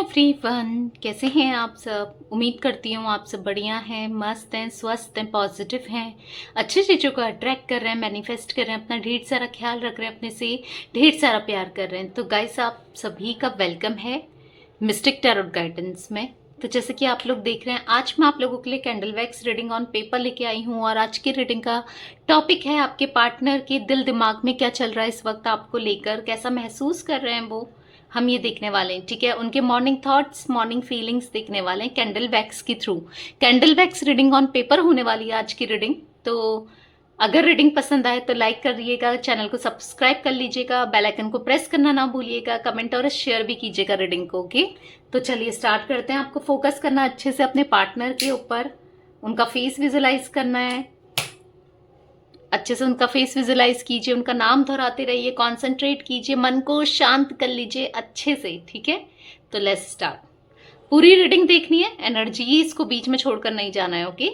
Everyone, कैसे हैं आप सब। उम्मीद करती हूँ आप सब बढ़िया हैं, मस्त हैं, स्वस्थ हैं, पॉजिटिव हैं, अच्छी चीज़ों को अट्रैक्ट कर रहे हैं, मैनिफेस्ट कर रहे हैं, अपना ढेर सारा ख्याल रख रहे हैं, अपने से ढेर सारा प्यार कर रहे हैं। तो गाइस, आप सभी का वेलकम है मिस्टिक टैरोट गाइडेंस में। तो जैसे कि आप लोग देख रहे हैं, आज मैं आप लोगों के लिए candle wax reading on paper लेके आई हूँ। और आज की रीडिंग का टॉपिक है आपके पार्टनर के दिल दिमाग में क्या चल रहा है इस वक्त, आपको लेकर कैसा महसूस कर रहे हैं वो, हम ये देखने वाले हैं। ठीक है, उनके मॉर्निंग थॉट्स, मॉर्निंग फीलिंग्स देखने वाले हैं कैंडल वैक्स के through. Candle wax reading on paper होने वाली है आज की रीडिंग। तो अगर रीडिंग पसंद आए तो लाइक कर दिएगा, चैनल को सब्सक्राइब कर लीजिएगा, बेल आइकन को प्रेस करना ना भूलिएगा, कमेंट और शेयर भी कीजिएगा रीडिंग को। ओके, तो चलिए स्टार्ट करते हैं। आपको फोकस करना अच्छे से अपने पार्टनर के ऊपर, उनका फेस विजुलाइज करना है। अच्छे से उनका फेस विजुलाइज कीजिए, उनका नाम दोहराते रहिए, कंसंट्रेट कीजिए, मन को शांत कर लीजिए अच्छे से। ठीक है, तो लेट्स स्टार्ट। पूरी रीडिंग देखनी है, एनर्जी इसको बीच में छोड़कर नहीं जाना है। Okay,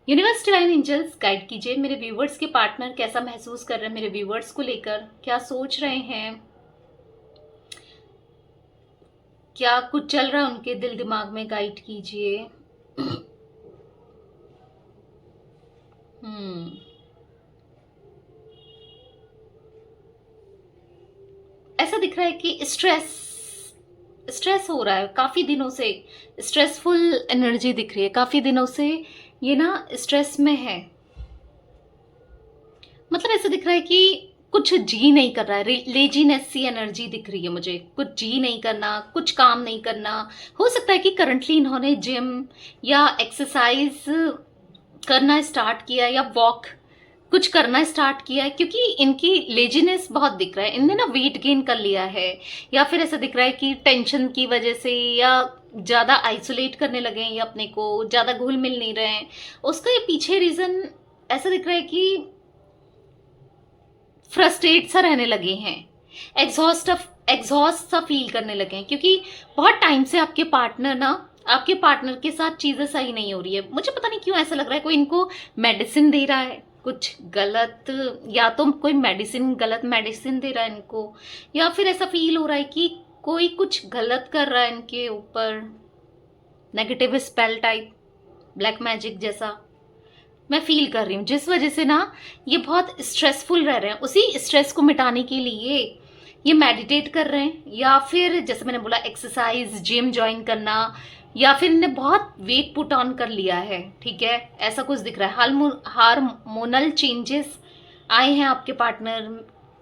universe divine angels guide कीजिए मेरे व्यूवर्स के पार्टनर कैसा महसूस कर रहे हैं, मेरे व्यूवर्स को लेकर क्या सोच रहे हैं, क्या कुछ चल रहा है उनके दिल दिमाग में, गाइड कीजिए। ऐसा दिख रहा है कि स्ट्रेस हो रहा है काफी दिनों से, स्ट्रेसफुल एनर्जी दिख रही है काफी दिनों से, ये ना स्ट्रेस में है। मतलब ऐसा दिख रहा है कि कुछ जी नहीं कर रहा है, लेजीनेस सी एनर्जी दिख रही है मुझे, कुछ जी नहीं करना, कुछ काम नहीं करना। हो सकता है कि करंटली इन्होंने जिम या एक्सरसाइज करना स्टार्ट किया या वॉक कुछ करना स्टार्ट किया है, क्योंकि इनकी लेजीनेस बहुत दिख रहा है। इनने ना वेट गेन कर लिया है, या फिर ऐसा दिख रहा है कि टेंशन की वजह से, या ज्यादा आइसोलेट करने लगे हैं, या अपने को ज्यादा घुल मिल नहीं रहे हैं। उसका ये पीछे रीजन ऐसा दिख रहा है कि फ्रस्ट्रेट सा रहने लगे हैं, एग्जॉस्ट सा फील करने लगे हैं, क्योंकि बहुत टाइम से आपके पार्टनर के साथ चीजें सही नहीं हो रही है। मुझे पता नहीं क्यों ऐसा लग रहा है कोई इनको मेडिसिन दे रहा है कुछ गलत, या तो कोई गलत मेडिसिन दे रहा है इनको, या फिर ऐसा फील हो रहा है कि कोई कुछ गलत कर रहा है इनके ऊपर, negative spell type, black magic जैसा मैं फील कर रही हूँ, जिस वजह से ना ये बहुत स्ट्रेसफुल रह रहे हैं। उसी स्ट्रेस को मिटाने के लिए ये मेडिटेट कर रहे हैं, या फिर जैसे मैंने बोला एक्सरसाइज, जिम ज्वाइन करना, या फिर इन्हें बहुत वेट पुट ऑन कर लिया है। ठीक है, ऐसा कुछ दिख रहा है। हार्मोनल चेंजेस आए हैं आपके पार्टनर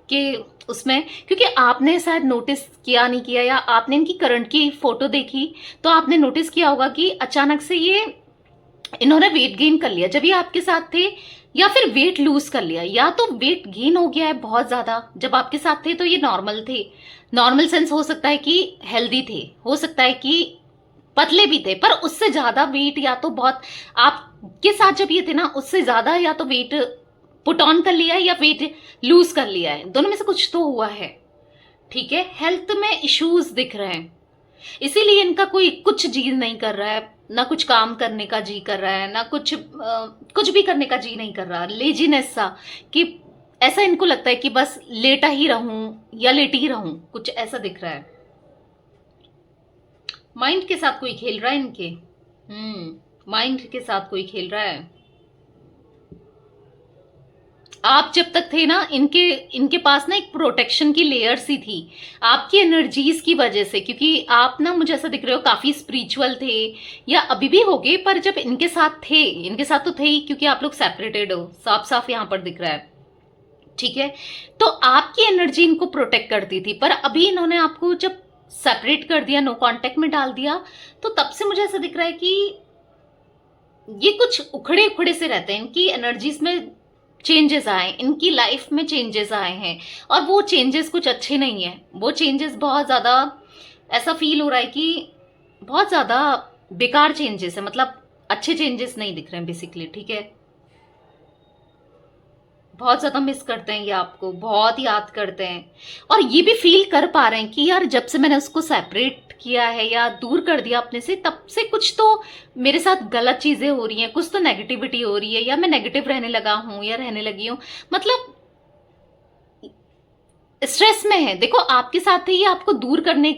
के उसमें, क्योंकि आपने शायद नोटिस किया नहीं किया, या आपने इनकी करंट की फोटो देखी तो आपने नोटिस किया होगा कि अचानक से इन्होंने वेट गेन कर लिया जब ये आपके साथ थे, या फिर वेट लूज कर लिया, या तो वेट गेन हो गया है बहुत ज्यादा। जब आपके साथ थे तो ये नॉर्मल थे, नॉर्मल सेंस हो सकता है कि हेल्दी थे, हो सकता है कि पतले भी थे, पर उससे ज्यादा वेट, या तो बहुत आपके साथ जब ये थे ना उससे ज्यादा, या तो वेट पुट ऑन कर लिया है या वेट लूज कर लिया है, दोनों में से कुछ तो हुआ है। ठीक है, हेल्थ में इश्यूज दिख रहे हैं, इसीलिए इनका कोई कुछ जी नहीं कर रहा है, ना कुछ काम करने का जी कर रहा है, ना कुछ भी करने का जी नहीं कर रहा। लेजीनेस सा, कि ऐसा इनको लगता है कि बस लेटा ही रहूं या लेटी ही रहूं, कुछ ऐसा दिख रहा है। माइंड के साथ कोई खेल रहा है इनके, माइंड के साथ कोई खेल रहा है। आप जब तक थे ना, इनके पास ना एक प्रोटेक्शन की लेयर सी थी आपकी एनर्जीज की वजह से, क्योंकि आप ना मुझे ऐसा दिख रहे हो काफी स्पिरिचुअल थे, या अभी भी होगे, पर जब इनके साथ तो थे ही, क्योंकि आप लोग सेपरेटेड हो, साफ साफ यहां पर दिख रहा है। ठीक है, तो आपकी एनर्जी इनको प्रोटेक्ट करती थी, पर अभी इन्होंने आपको जब सेपरेट कर दिया, नो कांटेक्ट में डाल दिया, तो तब से मुझे ऐसा दिख रहा है कि ये कुछ उखड़े उखड़े से रहते हैं, इनकी एनर्जीज में चेंजेस आए, इनकी लाइफ में चेंजेस आए हैं, और वो चेंजेस कुछ अच्छे नहीं है। वो चेंजेस बहुत ज्यादा, ऐसा फील हो रहा है कि बहुत ज्यादा बेकार चेंजेस है, मतलब अच्छे चेंजेस नहीं दिख रहे हैं बेसिकली। ठीक है, बहुत ज्यादा मिस करते हैं ये आपको, बहुत याद करते हैं, और ये भी फील कर पा रहे हैं कि यार जब से मैंने उसको सेपरेट किया है या दूर कर दिया अपने से, तब से कुछ तो मेरे साथ गलत चीजें हो रही हैं, कुछ तो नेगेटिविटी हो रही है, या मैं नेगेटिव रहने लगा हूं या रहने लगी हूं, मतलब स्ट्रेस में है। देखो आपके साथ है, ये आपको दूर करने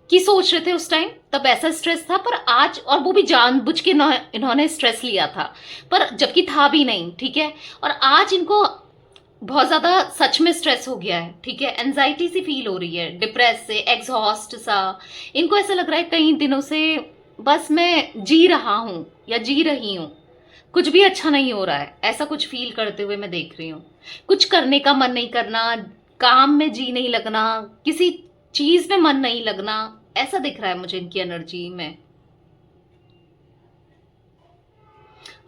कि सोच रहे थे उस टाइम, तब ऐसा स्ट्रेस था, पर आज, और वो भी जानबूझ के इन्होंने स्ट्रेस लिया था, पर जबकि था भी नहीं, ठीक है। और आज इनको बहुत ज्यादा सच में स्ट्रेस हो गया है, ठीक है, एंजाइटी सी फील हो रही है, डिप्रेस से, एग्जॉस्ट सा। इनको ऐसा लग रहा है कई दिनों से बस मैं जी रहा हूं या जी रही हूं, कुछ भी अच्छा नहीं हो रहा है, ऐसा कुछ फील करते हुए मैं देख रही हूँ। कुछ करने का मन नहीं करना, काम में जी नहीं लगना, किसी चीज में मन नहीं लगना, ऐसा दिख रहा है मुझे इनकी एनर्जी में।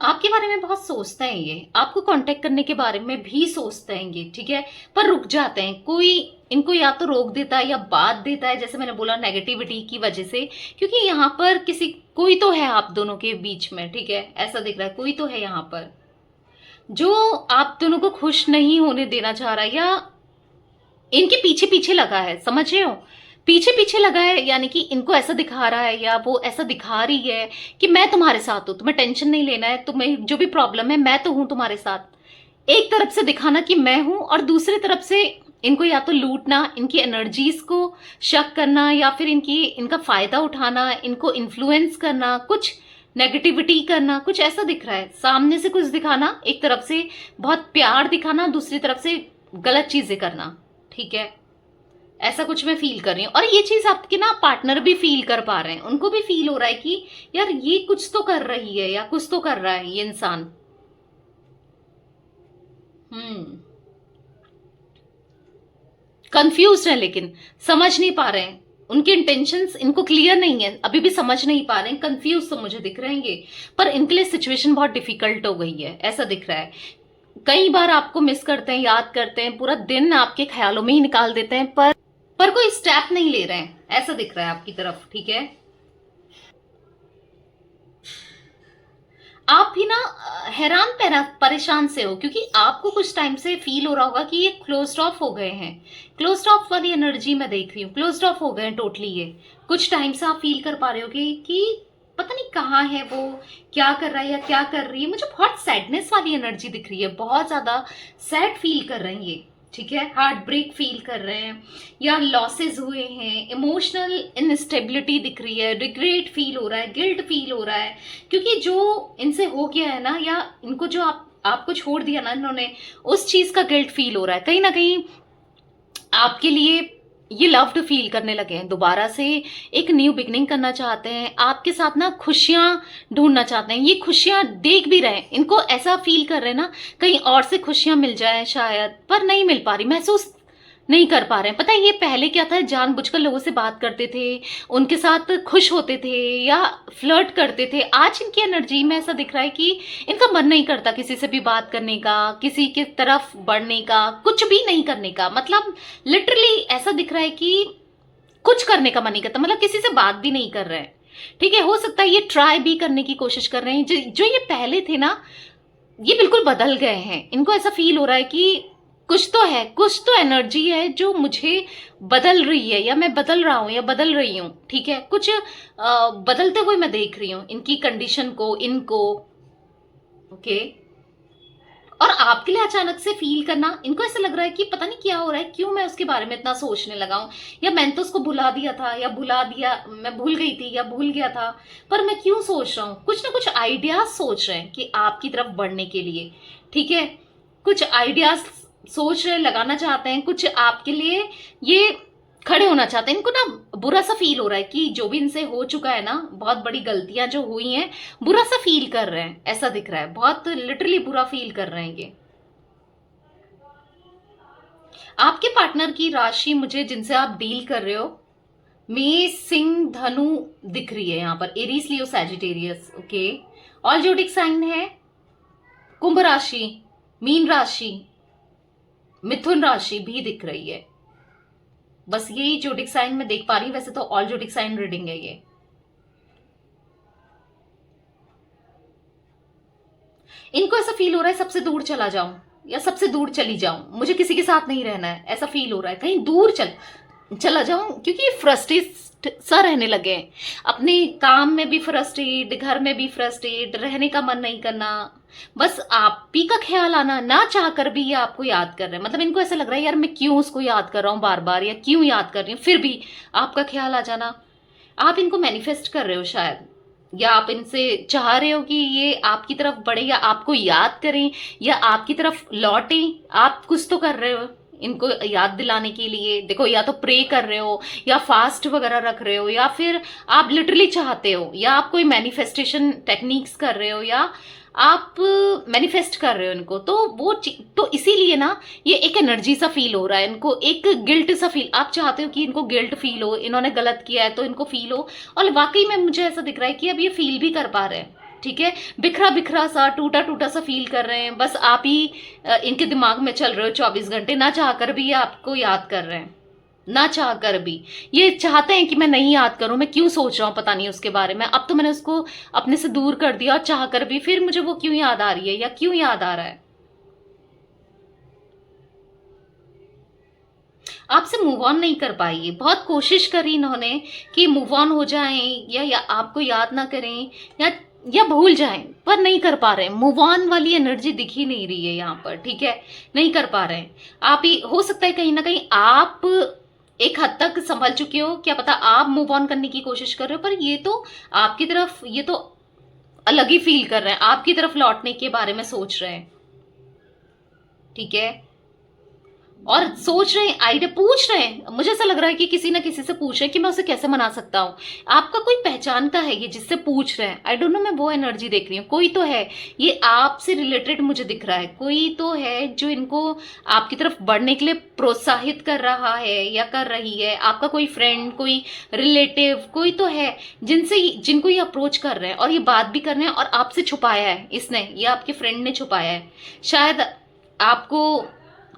आपके बारे में बहुत सोचते हैं ये, आपको कांटेक्ट करने के बारे में भी सोचते हैं ये, ठीक है, पर रुक जाते हैं। कोई इनको या तो रोक देता है या बात देता है, जैसे मैंने बोला नेगेटिविटी की वजह से, क्योंकि यहाँ पर किसी कोई तो है आप दोनों के बीच में, ठीक है, ऐसा दिख रहा है कोई तो है यहाँ पर जो आप दोनों को खुश नहीं होने देना चाह रहा है, या इनके पीछे पीछे लगा है, समझ रहे हो, पीछे पीछे लगा है, यानी कि इनको ऐसा दिखा रहा है या वो ऐसा दिखा रही है कि मैं तुम्हारे साथ हूं, तुम्हें टेंशन नहीं लेना है, तुम्हें जो भी प्रॉब्लम है मैं तो हूं तुम्हारे साथ। एक तरफ से दिखाना कि मैं हूं, और दूसरी तरफ से इनको या तो लूटना, इनकी एनर्जीज को शक करना, या फिर इनका फायदा उठाना, इनको इन्फ्लुएंस करना, कुछ नेगेटिविटी करना, कुछ ऐसा दिख रहा है। सामने से कुछ दिखाना, एक तरफ से बहुत प्यार दिखाना, दूसरी तरफ से गलत चीजें करना, ठीक है, ऐसा कुछ मैं फील कर रही हूँ। और ये चीज आपके ना पार्टनर भी फील कर पा रहे हैं, उनको भी फील हो रहा है कि यार ये कुछ तो कर रही है या कुछ तो कर रहा है ये इंसान। कंफ्यूज है, लेकिन समझ नहीं पा रहे हैं, उनके इंटेंशंस इनको क्लियर नहीं है, अभी भी समझ नहीं पा रहे हैं, कंफ्यूज तो मुझे दिख रहे हैं ये। पर इनके लिए सिचुएशन बहुत डिफिकल्ट हो गई है, ऐसा दिख रहा है। कई बार आपको मिस करते हैं, याद करते हैं, पूरा दिन आपके ख्यालों में ही निकाल देते हैं, पर कोई स्टेप नहीं ले रहे हैं, ऐसा दिख रहा है आपकी तरफ, ठीक है। आप भी ना हैरान परेशान से हो, क्योंकि आपको कुछ टाइम से फील हो रहा होगा कि ये क्लोज्ड ऑफ हो गए हैं। क्लोज्ड ऑफ वाली एनर्जी मैं देख रही हूँ, क्लोज्ड ऑफ हो गए हैं टोटली ये। कुछ टाइम से आप फील कर पा रहे होगे कि पता नहीं कहाँ है वो, क्या कर रहा है या क्या कर रही है। मुझे बहुत सैडनेस वाली एनर्जी दिख रही है, बहुत ज्यादा सैड फील कर रहे हैं ये, ठीक है, हार्ट ब्रेक फील कर रहे हैं, या लॉसेस हुए हैं, इमोशनल इनस्टेबिलिटी दिख रही है, रिग्रेट फील हो रहा है, गिल्ट फील हो रहा है, क्योंकि जो इनसे हो गया है ना, या इनको जो आपको छोड़ दिया ना इन्होंने, उस चीज का गिल्ट फील हो रहा है। कहीं ना कहीं आपके लिए ये लव्ड फील करने लगे हैं, दोबारा से एक न्यू बिगनिंग करना चाहते हैं, आपके साथ ना खुशियां ढूंढना चाहते हैं। ये खुशियां देख भी रहे हैं, इनको ऐसा फील कर रहे हैं ना कहीं और से खुशियां मिल जाए शायद, पर नहीं मिल पा रही, महसूस नहीं कर पा रहे हैं। पता है ये पहले क्या था, जानबूझकर लोगों से बात करते थे, उनके साथ खुश होते थे या फ्लर्ट करते थे। आज इनकी एनर्जी में ऐसा दिख रहा है कि इनका मन नहीं करता किसी से भी बात करने का, किसी की तरफ बढ़ने का, कुछ भी नहीं करने का। मतलब लिटरली ऐसा दिख रहा है कि कुछ करने का मन नहीं करता, मतलब किसी से बात भी नहीं कर रहे हैं, ठीक है। हो सकता है ये ट्राई भी करने की कोशिश कर रहे हैं, जो ये पहले थे ना, ये बिल्कुल बदल गए हैं। इनको ऐसा फील हो रहा है कि कुछ तो है, कुछ तो एनर्जी है जो मुझे बदल रही है, या मैं बदल रहा हूं या बदल रही हूं, ठीक है। कुछ बदलते हुए मैं देख रही हूं इनकी कंडीशन को, इनको, ओके। और आपके लिए अचानक से फील करना, इनको ऐसा लग रहा है कि पता नहीं क्या हो रहा है, क्यों मैं उसके बारे में इतना सोचने लगा हूं, या मैंने तो उसको भुला दिया था, या भुला दिया, मैं भूल गई थी या भूल गया था, पर मैं क्यों सोच रहा हूं। कुछ ना कुछ आइडियाज सोच रहे हैं कि आपकी तरफ बढ़ने के लिए, ठीक है, कुछ आइडियाज सोच रहे, लगाना चाहते हैं, कुछ आपके लिए ये खड़े होना चाहते हैं। इनको ना बुरा सा फील हो रहा है कि जो भी इनसे हो चुका है ना, बहुत बड़ी गलतियां जो हुई हैं, बुरा सा फील कर रहे हैं, ऐसा दिख रहा है, बहुत लिटरली बुरा फील कर रहे हैं ये। आपके पार्टनर की राशि मुझे, जिनसे आप डील कर रहे हो, मेष, सिंह, धनु दिख रही है यहाँ पर, Aries, Leo, Sagittarius, okay. All zodiac sign है, कुंभ राशि, मीन राशि, मिथुन राशि भी दिख रही है। बस यही जोडिक साइन मैं देख पा रही हूं, वैसे तो ऑल जोडिक साइन रीडिंग है ये। इनको ऐसा फील हो रहा है सबसे दूर चला जाऊं या सबसे दूर चली जाऊं, मुझे किसी के साथ नहीं रहना है, ऐसा फील हो रहा है, कहीं दूर चला जाऊं, क्योंकि फ्रस्ट्रेट सा रहने लगे हैं। अपने काम में भी फ्रस्ट्रेट, घर में भी फ्रस्ट्रेट, रहने का मन नहीं करना, बस आप ही का ख्याल आना, ना चाह कर भी ये आपको याद कर रहे हैं। मतलब इनको ऐसा लग रहा है यार मैं क्यों उसको याद कर रहा हूँ बार बार, या क्यों याद कर रही हूँ, फिर भी आपका ख्याल आ जाना, आप इनको मैनिफेस्ट कर रहे हो शायद, या आप इनसे चाह रहे हो कि ये आपकी तरफ बढ़े या आपको याद करें या आपकी तरफ लौटें। आप कुछ तो कर रहे हो इनको याद दिलाने के लिए। देखो, या तो प्रे कर रहे हो या फास्ट वगैरह रख रहे हो, या फिर आप लिटरली चाहते हो, या आप कोई मैनिफेस्टेशन टेक्निक्स कर रहे हो, या आप मैनिफेस्ट कर रहे हो इनको। तो तो इसीलिए ना ये एक एनर्जी सा फील हो रहा है इनको, एक गिल्ट सा फील। आप चाहते हो कि इनको गिल्ट फील हो, इन्होंने गलत किया है तो इनको फील हो। और वाकई में मुझे ऐसा दिख रहा है कि अब ये फील भी कर पा रहे हैं। ठीक है, बिखरा बिखरा सा, टूटा टूटा सा फील कर रहे हैं। बस आप ही इनके दिमाग में चल रहे हो 24 घंटे, ना चाहकर भी ये आपको याद कर रहे हैं, ना चाहकर भी। ये चाहते हैं कि मैं नहीं याद करूं, मैं क्यों सोच रहा हूं पता नहीं उसके बारे में। अब तो मैंने उसको अपने से दूर कर दिया, और चाहकर भी फिर मुझे वो क्यों याद आ रही है या क्यों याद आ रहा है। आपसे मूव ऑन नहीं कर पाई। बहुत कोशिश करी इन्होंने कि मूव ऑन हो जाएं, या आपको याद ना करें, या भूल जाएं, पर नहीं कर पा रहे। मूव ऑन वाली एनर्जी दिख ही नहीं रही है यहाँ पर। ठीक है, नहीं कर पा रहे हैं। आप ही हो सकता है कहीं ना कहीं आप एक हद तक संभल चुके हो, क्या पता आप मूव ऑन करने की कोशिश कर रहे हो, पर ये तो आपकी तरफ, ये तो अलग ही फील कर रहे हैं, आपकी तरफ लौटने के बारे में सोच रहे हैं। ठीक है, और सोच रहे हैं, आइडिया पूछ रहे हैं। मुझे ऐसा लग रहा है कि किसी ना किसी से पूछ रहे हैं कि मैं उसे कैसे मना सकता हूँ। आपका कोई पहचान का है ये जिससे पूछ रहे हैं। आई डोंट नो, मैं वो एनर्जी देख रही हूँ। कोई तो है, ये आपसे रिलेटेड मुझे दिख रहा है। कोई तो है जो इनको आपकी तरफ बढ़ने के लिए प्रोत्साहित कर रहा है या कर रही है। आपका कोई फ्रेंड, कोई रिलेटिव, कोई तो है जिनको ये अप्रोच कर रहे हैं और ये बात भी कर रहे हैं, और आपसे छुपाया है इसने, ये आपके फ्रेंड ने छुपाया है। शायद आपको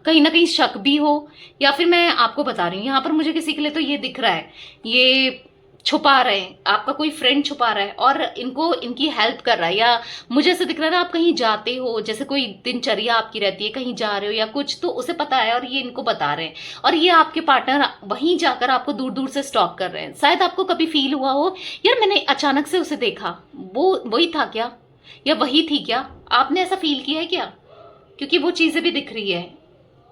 कहीं ना कहीं शक भी हो, या फिर मैं आपको बता रही हूँ यहाँ पर मुझे किसी के लिए तो ये दिख रहा है, ये छुपा रहे हैं, आपका कोई फ्रेंड छुपा रहा है और इनको इनकी हेल्प कर रहा है। या मुझे ऐसे दिख रहा है ना, आप कहीं जाते हो, जैसे कोई दिनचर्या आपकी रहती है, कहीं जा रहे हो या कुछ, तो उसे पता है और ये इनको बता रहे हैं। और ये आपके पार्टनर वहीं जाकर आपको दूर दूर से स्टॉक कर रहे हैं। शायद आपको कभी फील हुआ हो, यार मैंने अचानक से उसे देखा, वो वही था क्या, या वही थी क्या? आपने ऐसा फील किया है क्या? क्योंकि वो चीजें भी दिख रही है,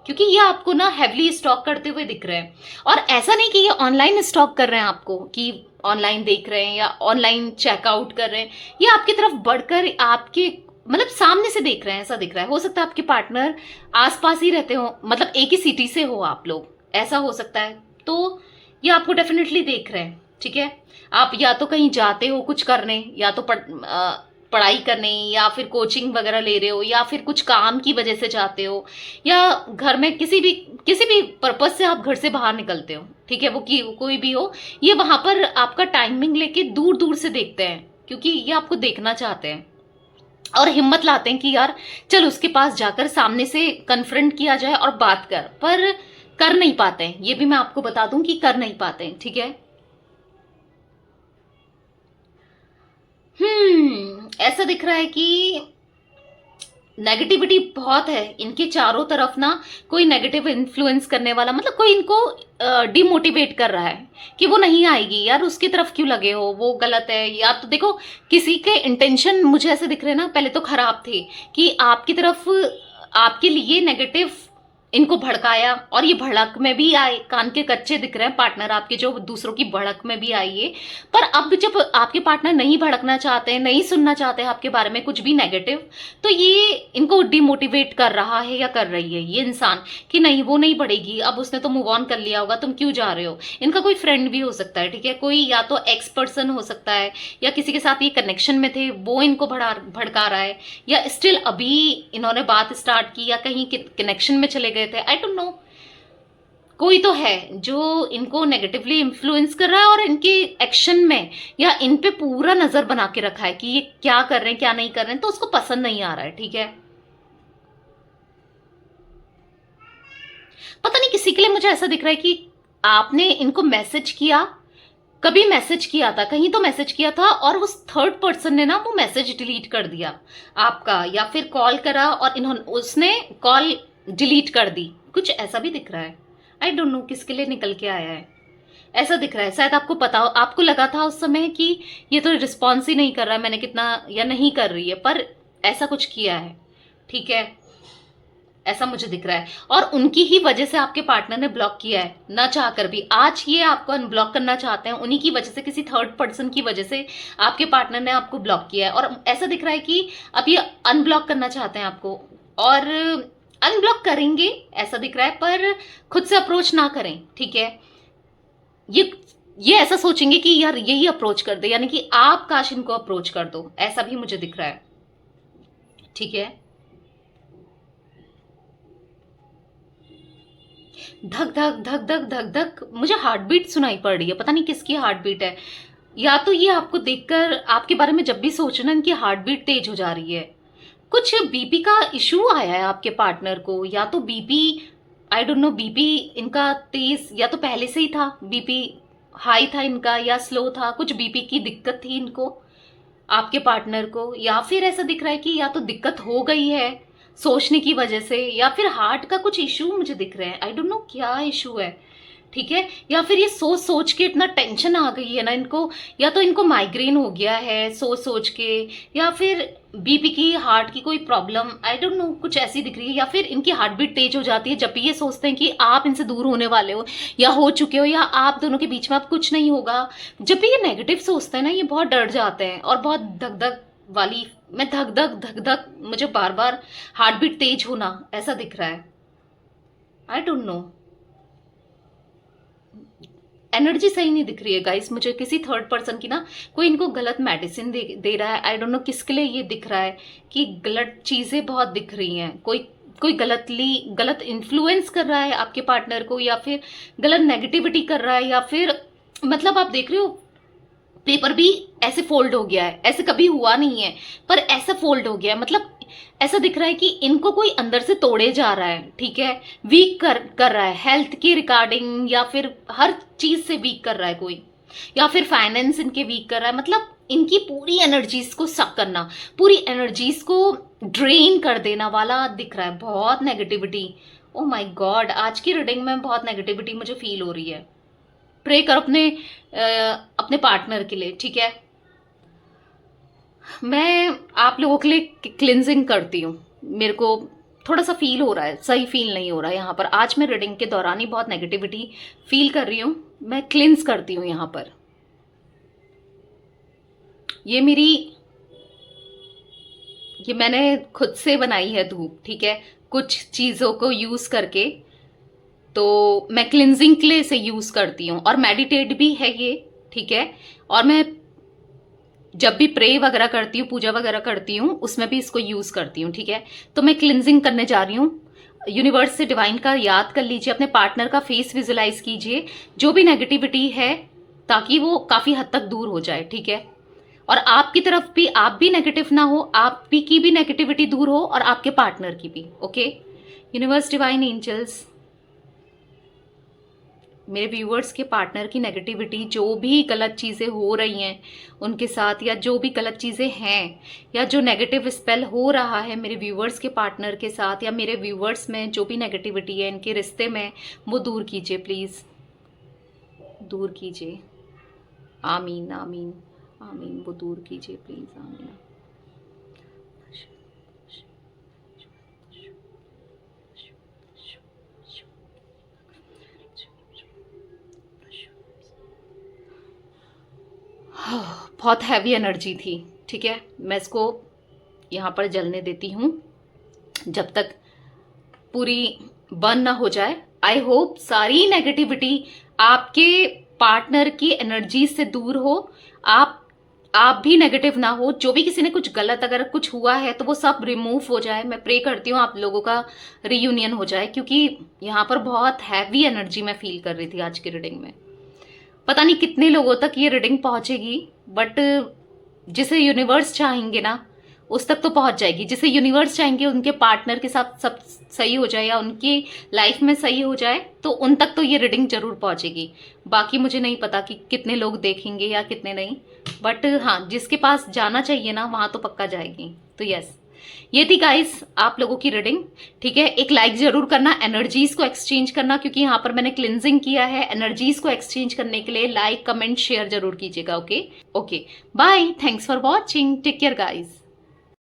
क्योंकि ये आपको ना हैवली स्टॉक करते हुए दिख रहे हैं। और ऐसा नहीं कि ये ऑनलाइन स्टॉक कर रहे हैं आपको, कि ऑनलाइन देख रहे हैं या ऑनलाइन चेकआउट कर रहे हैं। ये आपकी तरफ बढ़कर आपके मतलब सामने से देख रहे हैं, ऐसा दिख रहा है। हो सकता है आपके पार्टनर आसपास ही रहते हो, मतलब एक ही सिटी से हो आप लोग, ऐसा हो सकता है। तो ये आपको डेफिनेटली देख रहे हैं। ठीक है, आप या तो कहीं जाते हो कुछ करने, या तो पढ़ाई करने, या फिर कोचिंग वगैरह ले रहे हो, या फिर कुछ काम की वजह से जाते हो, या घर में किसी भी पर्पज से आप घर से बाहर निकलते हो। ठीक है, वो कोई भी हो, ये वहां पर आपका टाइमिंग लेके दूर दूर से देखते हैं, क्योंकि ये आपको देखना चाहते हैं और हिम्मत लाते हैं कि यार चल उसके पास जाकर सामने से कन्फ्रंट किया जाए और बात पर कर नहीं पाते हैं। ये भी मैं आपको बता दूं कि कर नहीं पाते हैं। ठीक है, ऐसा दिख रहा है कि नेगेटिविटी बहुत है इनके चारों तरफ ना। कोई नेगेटिव इन्फ्लुएंस करने वाला, मतलब कोई इनको डिमोटिवेट कर रहा है कि वो नहीं आएगी, यार उसकी तरफ क्यों लगे हो, वो गलत है। या तो देखो, किसी के इंटेंशन मुझे ऐसे दिख रहे हैं ना, पहले तो खराब थे कि आपकी तरफ, आपके लिए नेगेटिव इनको भड़काया, और ये भड़क में भी आए। कान के कच्चे दिख रहे हैं पार्टनर आपके, जो दूसरों की भड़क में भी आइए। पर अब जब आपके पार्टनर नहीं भड़कना चाहते हैं, नहीं सुनना चाहते हैं आपके बारे में कुछ भी नेगेटिव, तो ये इनको डिमोटिवेट कर रहा है या कर रही है ये इंसान, कि नहीं वो नहीं बढ़ेगी, अब उसने तो मूव ऑन कर लिया होगा, तुम क्यों जा रहे हो। इनका कोई फ्रेंड भी हो सकता है। ठीक है, कोई या तो एक्स पर्सन हो सकता है, या किसी के साथ ये कनेक्शन में थे, वो इनको भड़का रहा है, या स्टिल अभी इन्होंने बात स्टार्ट की, या कहीं कनेक्शन में चले गए थे। आई डोंट नो, कोई तो है जो इनको नेगेटिवली इन्फ्लुएंस कर रहा है, और इनके एक्शन में या इन पे पूरा नजर बना के रखा है कि ये क्या कर रहे हैं क्या नहीं कर रहे हैं, तो उसको पसंद नहीं आ रहा है। ठीक है, पता नहीं किसी के लिए मुझे ऐसा दिख रहा है कि आपने इनको मैसेज किया, कभी मैसेज किया था, कहीं तो मैसेज किया था, और उस थर्ड पर्सन ने ना वो मैसेज डिलीट कर दिया आपका, या फिर कॉल करा और उसने कॉल डिलीट कर दी। कुछ ऐसा भी दिख रहा है। आई डोंट नो किसके लिए निकल के आया है, ऐसा दिख रहा है। शायद आपको पता हो, आपको लगा था उस समय कि ये तो रिस्पॉन्स ही नहीं कर रहा है, मैंने कितना, या नहीं कर रही है, पर ऐसा कुछ किया है। ठीक है, ऐसा मुझे दिख रहा है। और उनकी ही वजह से आपके पार्टनर ने ब्लॉक किया है, ना चाहकर भी। आज ये आपको अनब्लॉक करना चाहते हैं, उन्हीं की वजह से, किसी थर्ड पर्सन की वजह से आपके पार्टनर ने आपको ब्लॉक किया है। और ऐसा दिख रहा है कि अब ये अनब्लॉक करना चाहते हैं आपको, और अनब्लॉक करेंगे ऐसा दिख रहा है, पर खुद से अप्रोच ना करें, ठीक है। ये ऐसा सोचेंगे कि यार यही अप्रोच कर दे, यानी कि आप काश इनको अप्रोच कर दो, ऐसा भी मुझे दिख रहा है, ठीक है। धक धक धक धक धक धक मुझे हार्ट बीट सुनाई पड़ रही है, पता नहीं किसकी हार्ट बीट है। या तो ये आपको देखकर, आपके बारे में जब भी सोचना, इनकी हार्ट बीट तेज हो जा रही है। कुछ बीपी का इशू आया है आपके पार्टनर को, या तो BP, I don't know, BP इनका तेज, या तो पहले से ही था बीपी हाई था इनका, या स्लो था, कुछ बीपी की दिक्कत थी इनको, आपके पार्टनर को। या फिर ऐसा दिख रहा है कि या तो दिक्कत हो गई है सोचने की वजह से, या फिर हार्ट का कुछ इशू मुझे दिख रहे हैं, आई डोंट नो क्या इशू है, ठीक है। या फिर ये सोच सोच के इतना टेंशन आ गई है ना इनको, या तो इनको माइग्रेन हो गया है सोच सोच के, या फिर बीपी की, हार्ट की कोई प्रॉब्लम, आई डोंट नो, कुछ ऐसी दिख रही है। या फिर इनकी हार्ट बीट तेज हो जाती है जब भी ये सोचते हैं कि आप इनसे दूर होने वाले हो, या हो चुके हो, या आप दोनों के बीच में अब कुछ नहीं होगा। जब भी ये नेगेटिव सोचते हैं ना, ये बहुत डर जाते हैं, और बहुत धक धक वाली, मैं धक धक धक धक, मुझे बार बार हार्ट बीट तेज होना ऐसा दिख रहा है, आई डोंट नो। एनर्जी सही नहीं दिख रही है गाइस मुझे, किसी थर्ड पर्सन की ना, कोई इनको गलत मेडिसिन दे रहा है, आई डोंट नो किसके लिए ये दिख रहा है कि गलत चीजें बहुत दिख रही हैं। कोई गलत इन्फ्लुएंस कर रहा है आपके पार्टनर को, या फिर गलत नेगेटिविटी कर रहा है, या फिर मतलब आप देख रहे हो पेपर भी ऐसे फोल्ड हो गया है, ऐसे कभी हुआ नहीं है, पर ऐसा फोल्ड हो गया है, मतलब ऐसा दिख रहा है कि इनको कोई अंदर से तोड़े जा रहा है, ठीक है, वीक कर रहा है, हेल्थ के रिगार्डिंग, या फिर हर चीज से वीक कर रहा है कोई, या फिर फाइनेंस इनके वीक कर रहा है। मतलब इनकी पूरी एनर्जीज को सक करना, पूरी एनर्जीज को ड्रेन कर देना वाला दिख रहा है, बहुत नेगेटिविटी। ओ माय गॉड, आज की रीडिंग में बहुत नेगेटिविटी मुझे फील हो रही है। प्रे करो अपने पार्टनर के लिए, ठीक है। मैं आप लोगों के लिए क्लिनजिंग करती हूँ, मेरे को थोड़ा सा फील हो रहा है, सही फील नहीं हो रहा है यहाँ पर। आज मैं रीडिंग के दौरान ही बहुत नेगेटिविटी फील कर रही हूँ, मैं क्लिनज करती हूँ यहाँ पर। ये मैंने खुद से बनाई है धूप, ठीक है, कुछ चीज़ों को यूज़ करके, तो मैं क्लिनजिंग के लिए इसे यूज़ करती हूँ, और मेडिटेट भी है ये, ठीक है। और मैं जब भी प्रे वगैरह करती हूँ, पूजा वगैरह करती हूँ, उसमें भी इसको यूज़ करती हूँ, ठीक है। तो मैं क्लिनजिंग करने जा रही हूँ। यूनिवर्स से, डिवाइन का याद कर लीजिए, अपने पार्टनर का फेस विजुलाइज कीजिए, जो भी नेगेटिविटी है, ताकि वो काफ़ी हद तक दूर हो जाए, ठीक है। और आपकी तरफ भी, आप भी नेगेटिव ना हो, आप भी की भी नेगेटिविटी दूर हो, और आपके पार्टनर की भी, ओके। यूनिवर्स, डिवाइन एंजल्स, मेरे व्यूअर्स के पार्टनर की नेगेटिविटी, जो भी गलत चीज़ें हो रही हैं उनके साथ, या जो भी गलत चीज़ें हैं, या जो नेगेटिव स्पेल हो रहा है मेरे व्यूअर्स के पार्टनर के साथ, या मेरे व्यूअर्स में जो भी नेगेटिविटी है इनके रिश्ते में, वो दूर कीजिए प्लीज़, दूर कीजिए। आमीन आमीन आमीन, वो दूर कीजिए प्लीज़, आमीन। बहुत हैवी एनर्जी थी, ठीक है। मैं इसको यहाँ पर जलने देती हूँ जब तक पूरी बर्न ना हो जाए। आई होप सारी नेगेटिविटी आपके पार्टनर की एनर्जी से दूर हो, आप भी नेगेटिव ना हो, जो भी किसी ने कुछ गलत अगर कुछ हुआ है तो वो सब रिमूव हो जाए। मैं प्रे करती हूँ आप लोगों का रीयूनियन हो जाए, क्योंकि यहाँ पर बहुत हैवी एनर्जी मैं फील कर रही थी आज की रीडिंग में। पता नहीं कितने लोगों तक ये रीडिंग पहुंचेगी, बट जिसे यूनिवर्स चाहेंगे ना उस तक तो पहुंच जाएगी। जिसे यूनिवर्स चाहेंगे उनके पार्टनर के साथ सब सही हो जाए, या उनकी लाइफ में सही हो जाए, तो उन तक तो ये रीडिंग जरूर पहुंचेगी। बाकी मुझे नहीं पता कि कितने लोग देखेंगे या कितने नहीं, बट हाँ, जिसके पास जाना चाहिए ना वहां तो पक्का जाएगी। तो यस, ये थी गाइस आप लोगों की रीडिंग, ठीक है। एक लाइक जरूर करना, एनर्जीज को एक्सचेंज करना, क्योंकि यहाँ पर मैंने क्लिनजिंग किया है। एनर्जीज को एक्सचेंज करने के लिए लाइक, कमेंट, शेयर जरूर कीजिएगा, okay. Bye, thanks for watching, take care guys.